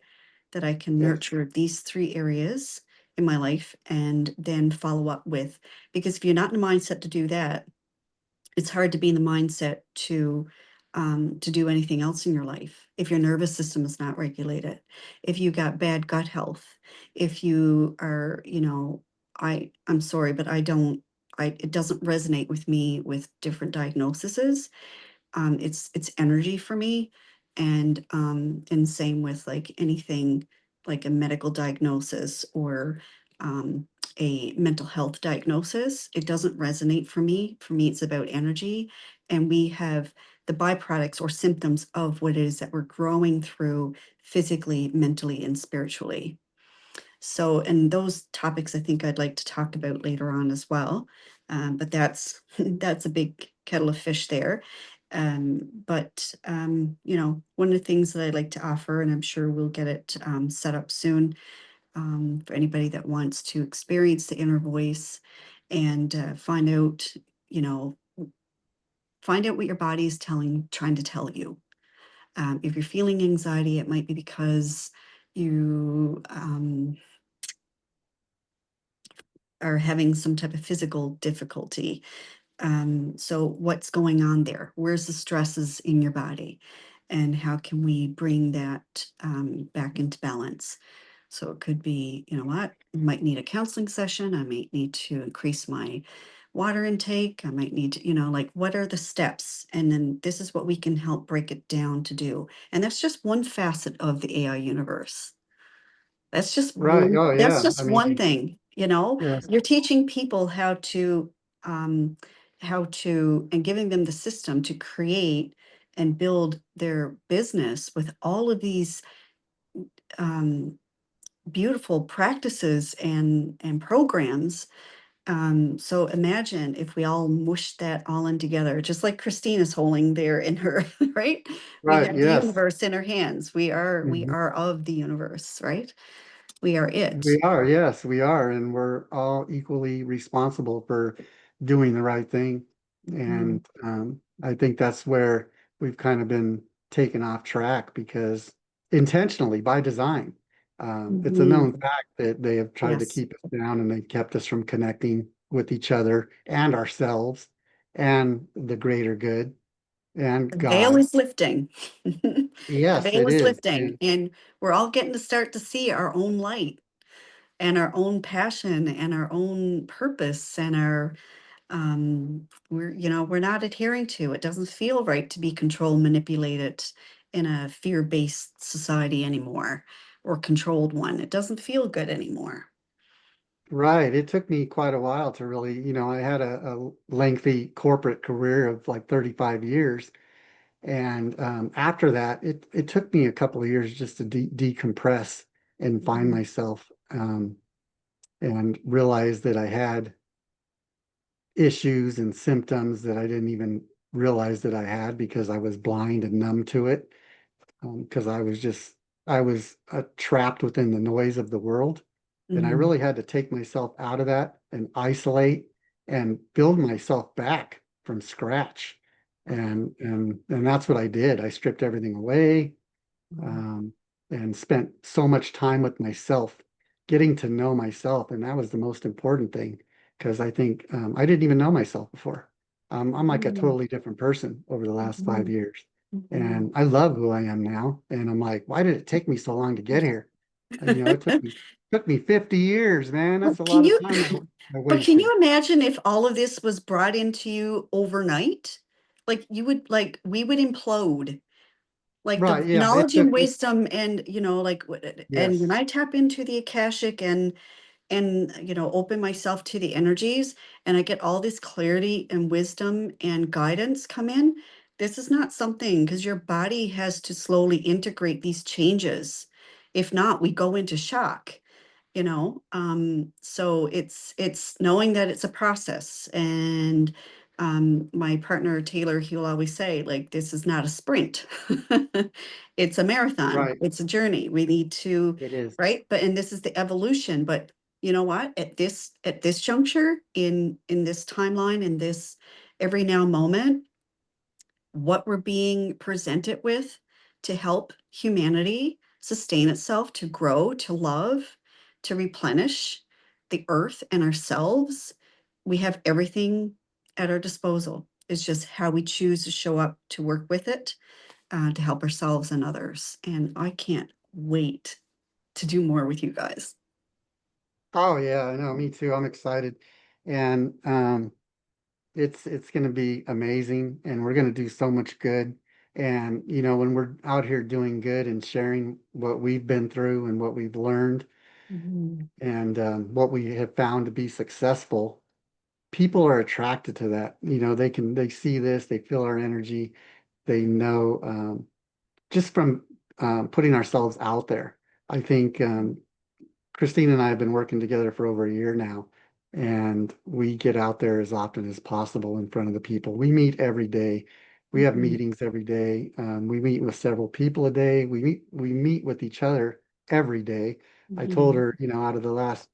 that I can Yes. nurture these three areas in my life, and then follow up with, because if you're not in a mindset to do that, it's hard to be in the mindset to do anything else in your life if your nervous system is not regulated, if you got bad gut health, if you are, I'm sorry, but it doesn't resonate with me with different diagnoses. It's energy for me, and same with like anything like a medical diagnosis or a mental health diagnosis. It doesn't resonate for me. For me, it's about energy, and we have the byproducts or symptoms of what it is that we're growing through physically, mentally, and spiritually. So, and those topics I think I'd like to talk about later on as well. But that's that's a big kettle of fish there. But one of the things that I'd like to offer, and I'm sure we'll get it set up soon, for anybody that wants to experience the inner voice and you know, find out what your body is trying to tell you. If you're feeling anxiety, it might be because you are having some type of physical difficulty. So what's going on there? Where's the stresses in your body? And how can we bring that back into balance? So it could be, you know what, I might need a counseling session. I might need to increase my water intake. I might need to, like, what are the steps? And then this is what we can help break it down to do. And that's just one facet of the AI universe. That's just Right. one, Oh, that's yeah. I just one mean, thing, yes. you're teaching people um, and giving them the system to create and build their business with all of these um, beautiful practices and programs. So imagine if we all mushed that all in together, just like Christine is holding there in her, right? We Right. have the Yes. universe in her hands. We Mhm. are of the universe, right? We are it. We are. Yes, we are. And we're all equally responsible for doing the right thing. Mhm, And I think that's where we've kind of been taken off track because intentionally by design, it's a known mhm. fact that they have tried to Yes. keep us down and they kept us from connecting with each other and ourselves and the greater good and The veil God. is lifting. The Yes, veil it is is. lifting, And and we're all getting to start to see our own light and our own passion and our own purpose and our we're not adhering to it. Doesn't feel right to be controlled, manipulated in a fear-based society anymore, or controlled one. It doesn't feel good anymore. right, it took me quite a while to really, I had a lengthy corporate career of like 35 years. And after that, it took me a couple of years just to decompress and find Mhm. myself and realize that I had issues and symptoms that I didn't even realize that I had because I was blind and numb to it. Because I was trapped within the noise of the world. And I Mhm. really had to take myself out of that and isolate and build myself back from scratch. And that's what I did. I stripped everything away, Mhm. um, and spent so much time with myself, getting to know myself. And that was the most important thing because I think I didn't even know myself before. I'm like a Mhm. totally different person over the last five Mhm. years. Mhm. And I love who I am now. And I'm like, why did it take me so long to get here? It took me 50 years, man. Well, That's a can lot of you, time I but can wasted. you imagine if all of this was brought into you overnight? Like you would, like we would implode. Like the Right, yeah, it knowledge took and it. wisdom, and and when Yes, I tap into the Akashic and open myself to the energies, and I get all this clarity and wisdom and guidance come in, this is not something, because your body has to slowly integrate these changes. If not, we go into shock. So it's knowing that it's a process. And my partner Taylor, he'll always say, like, this is not a sprint. It's a marathon, right. it's a journey. We need to, It is. right? But and this is the evolution. But you know what, at this juncture, in this timeline, in this every now moment, what we're being presented with to help humanity sustain itself, to grow, to love, to replenish the earth and ourselves. We have everything at our disposal. It's just how we choose to show up to work with it, to help ourselves and others. And I can't wait to do more with you guys. Oh yeah, I know, me too. I'm excited. And it's going to be amazing and we're going to do so much good. And when we're out here doing good and sharing what we've been through and what we've learned Mhm. and what we have found to be successful, people are attracted to that. They see this, they feel our energy, they know, just from putting ourselves out there. I think Christine and I have been working together for over a year now, and we get out there as often as possible in front of the people. We meet every day. We have Mhm. meetings every day. We meet with several people a day. We meet with each other every day. I told Mhm. her, out of the last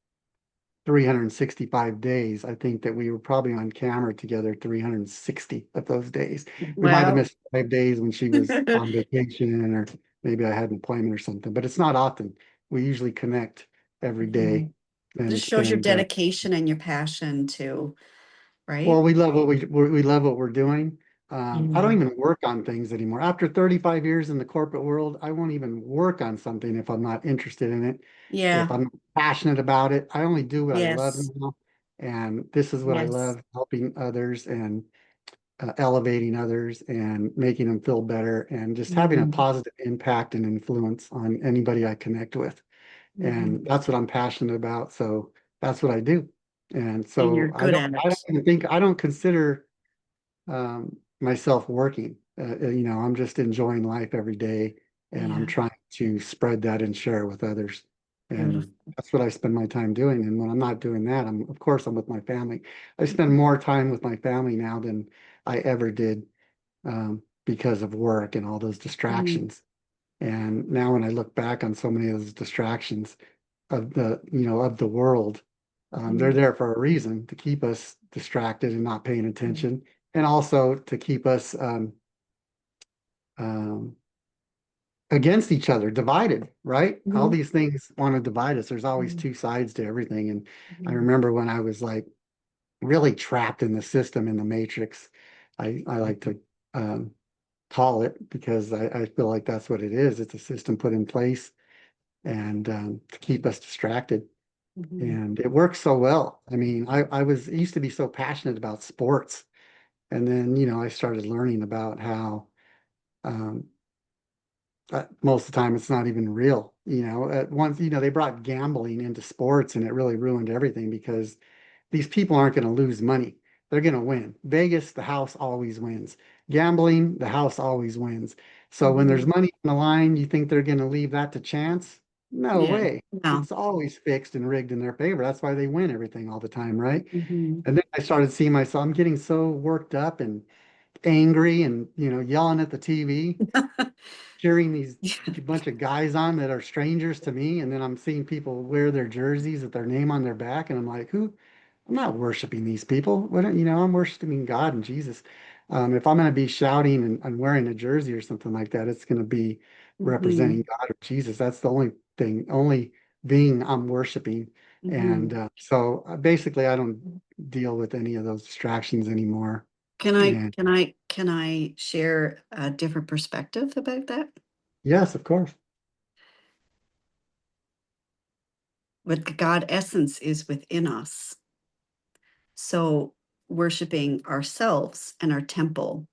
365 days, I think that we were probably on camera together 360 of those days. We might have Wow. missed 5 days when she was on vacation or maybe I had an appointment or something, but it's not often. We usually connect every day Mhm. and Just shows your spend dedication and your passion too, well, right? we love we love what we're doing. I don't Mhm. even work on things anymore. After 35 years in the corporate world, I won't even work on something if I'm not interested in it, if Yeah. I'm passionate about it. I only do what I love Yes. now, and this is what I Yes. love, helping others and elevating others and making them feel better and just having a Mhm. positive impact and influence on anybody I connect with. And Mhm. that's what I'm passionate about. So that's what I do. And And you're so good at I don't it. even think, I don't consider myself working. I'm just enjoying life every day and I'm Yeah. trying to spread that and share with others. And Beautiful. that's what I spend my time doing. And when I'm not doing that, of course, I'm with my family. I spend more time with my family now than I ever did because of work and all those Mhm. distractions. And now when I look back on so many of those distractions of the world, they're Mhm. there for a reason to keep us distracted and not paying attention, and also to keep us um, against each other, divided, right? All Mhm. these things want to divide us. There's always Mhm. two sides to everything. And I Mhm. remember when I was like really trapped in the system, in the matrix. I like to um, call it, because I feel like that's what it is. It's a system put in place and to keep us distracted. Mhm. And it works so well. I mean, I used to be so passionate about sports. And then, I started learning about how um, most of the time it's not even real. At once, they brought gambling into sports and it really ruined everything, because these people aren't going to lose money. They're going to win. Vegas, the house always wins. Gambling, the house always wins. So when there's Mhm. money on the line, you think they're going to leave that to chance? No Yeah. way. No. It's always fixed and rigged in their favor. That's why they win everything all the time, right? Mhm. And then I started seeing myself, I'm getting so worked up and angry and, yelling at the TV, cheering these bunch of guys on that are strangers to me. And then I'm seeing people wear their jerseys with their name on their back. And I'm like, who? I'm not worshiping these people. What, I'm worshiping God and Jesus. If I'm going to be shouting and wearing a jersey or something like that, it's going to be Mhm. representing God or Jesus. That's the only thing, only being I'm worshiping. And Mhm. basically, I don't deal with any of those distractions anymore. And Can I share a different perspective about that? yes, of course. But the God essence is within us. So worshiping ourselves and our temple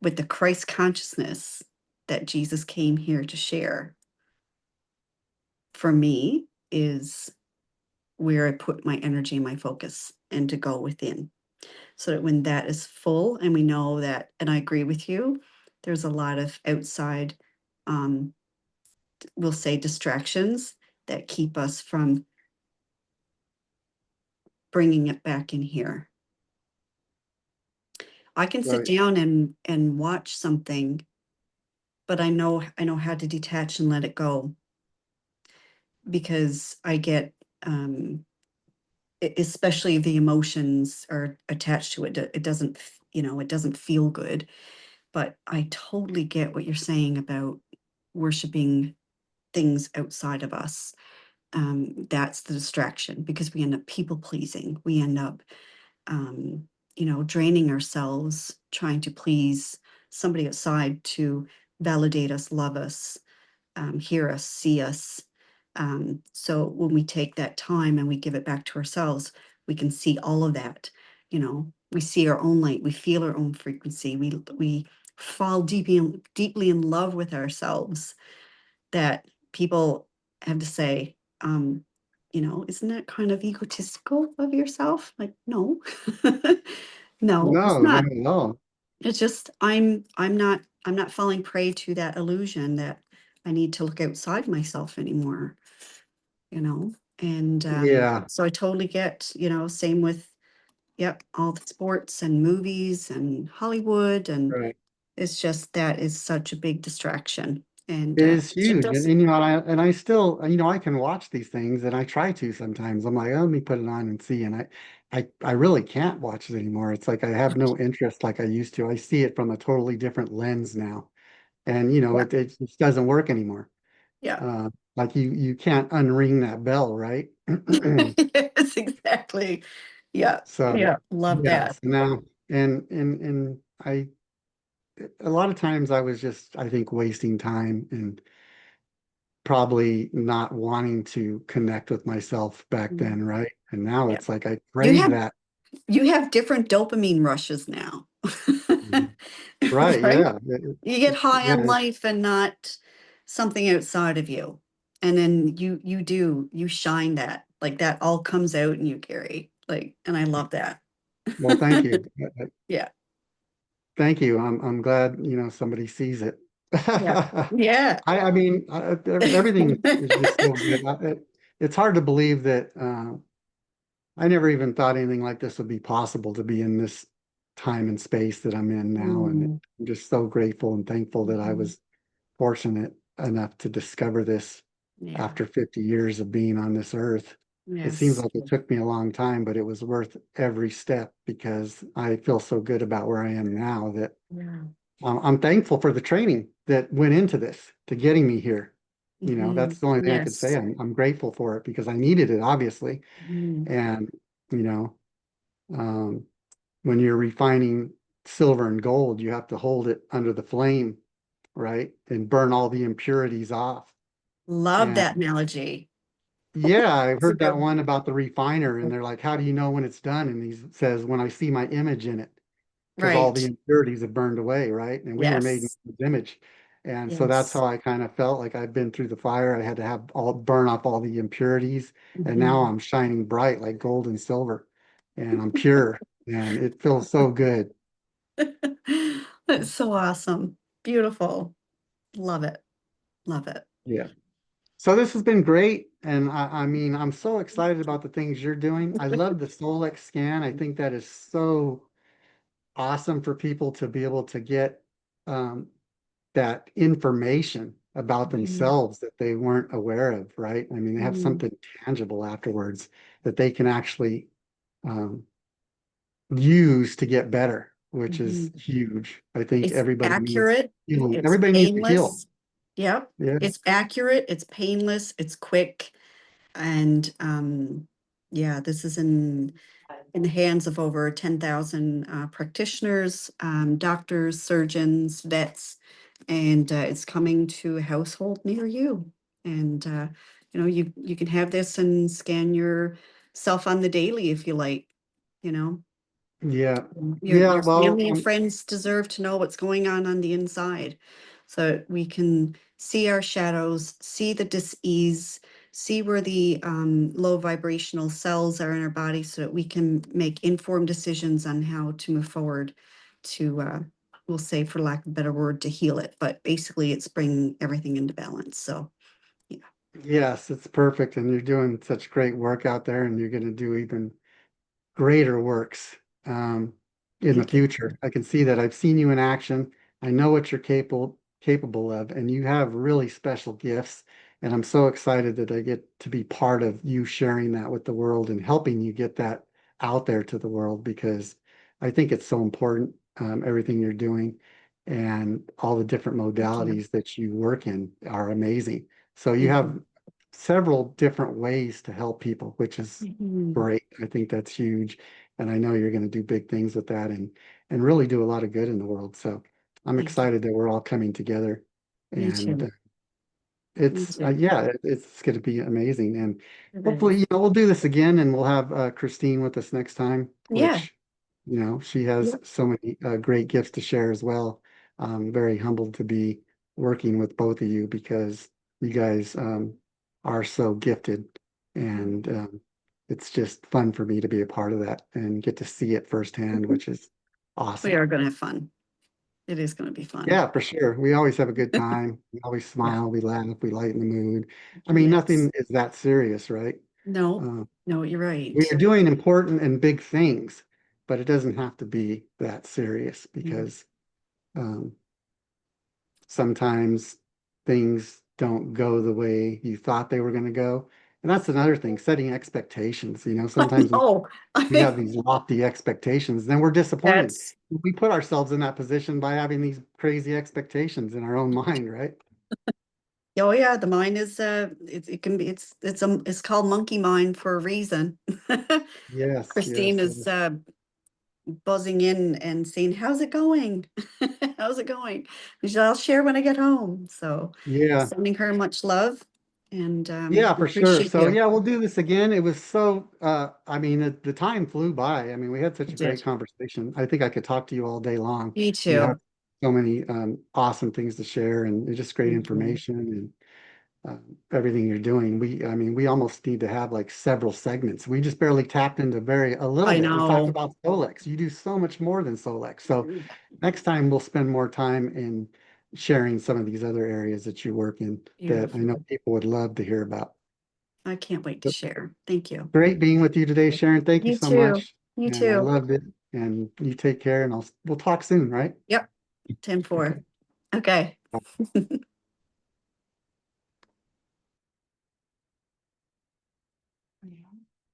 with the Christ consciousness that Jesus came here to share, for me, is where I put my energy and my focus and to go within. So that when that is full, and we know that, and I agree with you, there's a lot of outside, um, we'll say, distractions that keep us from bringing it back in here. I can sit Right. down and watch something, but I know how to detach and let it go, because I get, especially the emotions are attached to it. It doesn't, it doesn't feel good. But I totally get what you're saying about worshiping things outside of us. That's the distraction, because we end up people pleasing. We end up, um, draining ourselves trying to please somebody outside to validate us, love us, hear us, see us. So when we take that time and we give it back to ourselves, we can see all of that. We see our own light, we feel our own frequency, we fall deeply in love with ourselves, that people have to say, isn't that kind of egotistical of yourself? Like, no, no, it's No, not. not at all. It's just I'm not falling prey to that illusion that I need to look outside myself anymore, you know? And Yeah, so I totally get, same with, yep, all the sports and movies and Hollywood. And right. it's just that is such a big distraction. And It is it huge. And, does, and I still, I can watch these things and I try to sometimes. I'm like, oh, let me put it on and see. And I really can't watch it anymore. It's like I have no interest like I used to. I see it from a totally different lens now. And yeah, it just doesn't work anymore. yeah. Like you can't unring that bell, right? Yes, exactly. Yeah, So yeah, love yeah, that. so now and I a lot of times I was just, I think, wasting time and probably not wanting to connect with myself back Mm, then, right? And now yeah. it's like I You crave have that. you have different dopamine rushes now. Mhm. Right, Right? yeah. You get high on Yeah, life and not something outside of you. And then you shine that. Like that all comes out in you, Gary. Like, and I love that. well, thank you. Yeah. Thank you. I'm glad, somebody sees it. Yeah. Yeah. I mean, everything is just so good. It's hard to believe that I never even thought anything like this would be possible, to be in this time and space that I'm in now. And Mm, I'm just so grateful and thankful that I mhm. was fortunate enough to discover this Yeah. after 50 years of being on this earth. It seems Yes. like it took me a long time, but it was worth every step, because I feel so good about where I am now that Yeah. I'm thankful for the training that went into this to getting me here. Hmm. That's the only thing I could say. Yes. I'm grateful for it because I needed it, obviously. Mhm. And, you know, Um, when you're refining silver and gold, you have to hold it under the flame, right? And burn all the impurities off. Love And that analogy. yeah, I It's a heard that good one about the refiner, and they're like, how do you know when it's done? And he says, when I see my image in it, because all the right. impurities have burned away, right? And we were made in Yes. His image. And so that's Yes. how I kind of felt like I've been through the fire. I had to have all burn off all the impurities. And now Mhm. I'm shining bright like gold and silver. And I'm pure. And it feels so good. That's so awesome. Beautiful. Love it. Love it. Yeah. So this has been great. And I mean, I'm so excited about the things you're doing. I love the Solex scan. I think that is so awesome for people to be able to get um, that information about Mhm. themselves that they weren't aware of, right? I mean, they have Mhm. something tangible afterwards that they can actually um, use to get better, which is Mhm. huge. I think It's everybody needs accurate. healing. It's Everybody needs to heal. painless. Yep. Yeah. It's accurate. It's painless. It's quick. And yeah, this is in the hands of over 10,000 practitioners, doctors, surgeons, vets, and it's coming to a household near you. And you can have this and scan yourself on the daily if you like. You know, Yeah. your Yeah. your Well, family and friends deserve to know what's going on the inside, so we can see our shadows, see the dis-ease, see where the low vibrational cells are in our body, so that we can make informed decisions on how to move forward to, we'll say, for lack of a better word, to heal it. But basically, it's bringing everything into balance. So yeah, yes, it's perfect. And you're doing such great work out there, and you're going to do even greater works um, in the thank you. future. I can see that. I've seen you in action. I know what you're capable of, and you have really special gifts. And I'm so excited that I get to be part of you sharing that with the world and helping you get that out there to the world because I think it's so important, everything you're doing and all the different Thank you. modalities that you work in are amazing. So you Thank have you. several different ways to help people, which is Mhm. great. I think that's huge. And I know you're going to do big things with that and really do a lot of good in the world. So I'm Thank you. excited that we're all coming together. Me And too. Me it's too. yeah, it's going to be amazing. And It hopefully, is. we'll do this again and we'll have Christine with us next time, Yeah. which, she has so many great gifts to share as well. I'm very humbled to be working with both of you because you guys are so gifted and it's just fun for me to be a part of that and get to see it firsthand, which is We awesome. are going to have fun. It is going to be fun. Yeah, for sure. We always have a good time. We always Yeah. smile, we laugh, we lighten the mood. I mean, Yes. nothing is that serious, right? No, Uh, no, you're we right. are doing important and big things, but it doesn't have to be that serious Mm. because um, sometimes things don't go the way you thought they were going to go. And that's another thing, setting expectations. I Sometimes know. we I have these lofty expectations, then we're disappointed. that's We put ourselves in that position by having these crazy expectations in our own mind, right? oh yeah, the mind is it can be it's called monkey mind for a reason. Yes, Christine yes, is yes. buzzing in and saying, "How's it going? How's it going?" And I'll share when I get home. So Yeah, sending her much love and yeah, for sure. appreciate So you. yeah, we'll do this again. It was so I mean, the time flew by. I mean, we had such You a great did. conversation. I think I could talk to you all day long. Me You have too. so many awesome things to share and just great Thank you. information everything you're doing. I mean, we almost need to have like several segments. We just barely tapped into a little I bit. We talked know. about Solex. You do so much more than Solex. So next time we'll spend more time in sharing some of these other areas that you work in that I know Beautiful. people would love to hear about. I can't wait to But share. Thank you. great being with you today, Sharon. Thank you You so too. much. You And I too. loved it. And you take care and we'll talk soon, right? Yep. 10 Okay. 4. Okay.